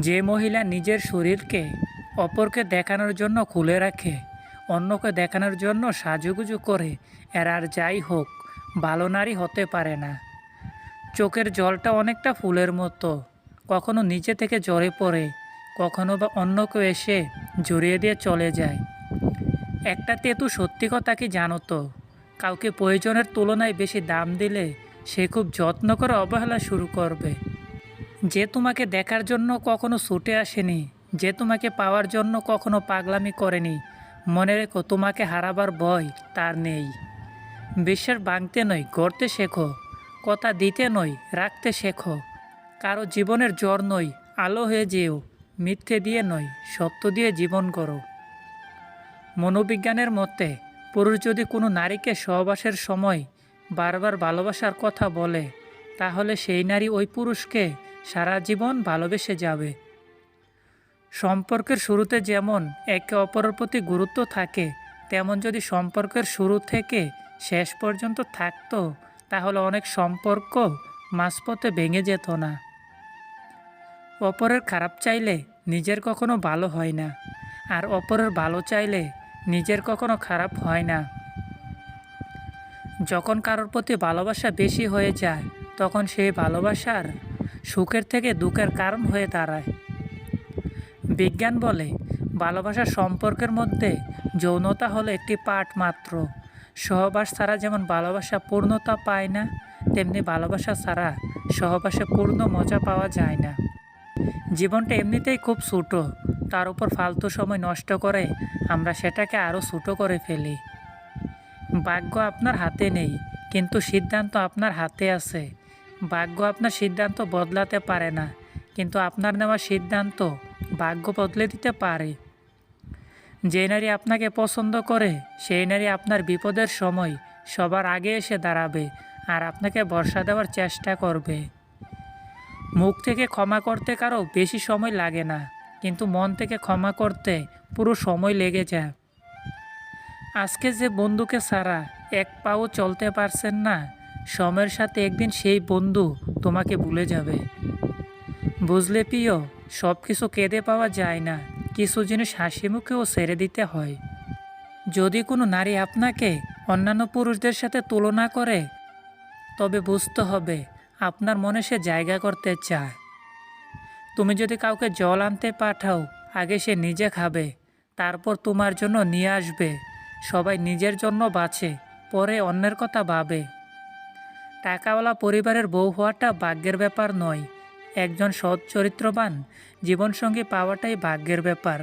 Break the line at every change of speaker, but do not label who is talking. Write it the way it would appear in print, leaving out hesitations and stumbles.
যে মহিলা নিজের শরীরকে অপরকে দেখানোর জন্য খুলে রাখে, অন্যকে দেখানোর জন্য সাজুগুজু করে, এর আর যাই হোক ভালো নারী হতে পারে না। চোখের জলটা অনেকটা ফুলের মতো, কখনো নিচে থেকে ঝরে পড়ে, কখনো বা অন্য কেউ এসে জড়িয়ে দিয়ে চলে যায়। একটা তেতু সত্যি কথা কি জানো তো, কাউকে প্রয়োজনের তুলনায় বেশি দাম দিলে সে খুব যত্ন করে অবহেলা শুরু করবে। যে তোমাকে দেখার জন্য কখনো ছুটে আসেনি, যে তোমাকে পাওয়ার জন্য কখনো পাগলামি করেনি, মনে রেখো তোমাকে হারাবার ভয় তার নেই। বিশ্বাস ভাঙতে নয় গড়তে শেখো, কথা দিতে নয় রাখতে শেখো, কারো জীবনের জ্বর নয় আলো হয়ে যেও, মিথ্যে দিয়ে নয় সত্য দিয়ে জীবন করো। মনোবিজ্ঞানের মতে পুরুষ যদি কোনো নারীকে সহবাসের সময় বারবার ভালোবাসার কথা বলে, তাহলে সেই নারী ওই পুরুষকে সারা জীবন ভালোবেসে যাবে। সম্পর্কের শুরুতে যেমন একে অপরের প্রতি গুরুত্ব থাকে, তেমন যদি সম্পর্কের শুরু থেকে শেষ পর্যন্ত থাকতো, তাহলে অনেক সম্পর্ক মাঝপথে ভেঙে যেত না। অপরের খারাপ চাইলে নিজের কখনো ভালো হয় না, আর অপরের ভালো চাইলে নিজের কখনো খারাপ হয় না। যখন কারোর প্রতি ভালোবাসা বেশি হয়ে যায়, তখন সেই ভালোবাসার সুখের থেকে দুঃখের কারণ হয়ে দাঁড়ায়। বিজ্ঞান বলে ভালোবাসার সম্পর্কের মধ্যে যৌনতা হলো একটি পার্ট মাত্র। সহবাস ছাড়া যেমন ভালোবাসা পূর্ণতা পায় না, তেমনি ভালোবাসা ছাড়া সহবাসে পূর্ণ মজা পাওয়া যায় না। জীবনটা এমনিতেই খুব ছোট, তার উপর ফালতু সময় নষ্ট করে আমরা সেটাকে আরও ছোট করে ফেলি। ভাগ্য আপনার হাতে নেই, কিন্তু সিদ্ধান্ত আপনার হাতে আছে। ভাগ্য আপনার সিদ্ধান্ত বদলাতে পারে না, কিন্তু আপনার নেওয়া সিদ্ধান্ত ভাগ্য বদলে দিতে পারে। যে নারী আপনাকে পছন্দ করে, সেই নারী আপনার বিপদের সময় সবার আগে এসে দাঁড়াবে আর আপনাকে ভরসা দেওয়ার চেষ্টা করবে। মুখ থেকে ক্ষমা করতে কারো বেশি সময় লাগে না, কিন্তু মন থেকে ক্ষমা করতে পুরো সময় লেগে যায়। আজকে যে বন্ধুকে ছাড়া এক পাও চলতে পারছেন না, সময়ের সাথে একদিন সেই বন্ধু তোমাকে ভুলে যাবে। বুঝলে প্রিয়, সব কিছু কেঁদে পাওয়া যায় না, কিছু জিনিস হাসি মুখেও ছেড়ে দিতে হয়। যদি কোনো নারী আপনাকে অন্যান্য পুরুষদের সাথে তুলনা করে, তবে বুঝতে হবে আপনার মনে সে জায়গা করতে চায়। তুমি যদি কাউকে জল আনতে পাঠাও, আগে সে নিজে খাবে, তারপর তোমার জন্য নিয়ে আসবে। সবাই নিজের জন্য বাঁচে, পরে অন্যের কথা ভাবে। টাকাওয়ালা পরিবারের বউ হওয়াটা ভাগ্যের ব্যাপার নয়, একজন সৎ চরিত্রবান জীবনসঙ্গী পাওয়াটাই ভাগ্যের ব্যাপার।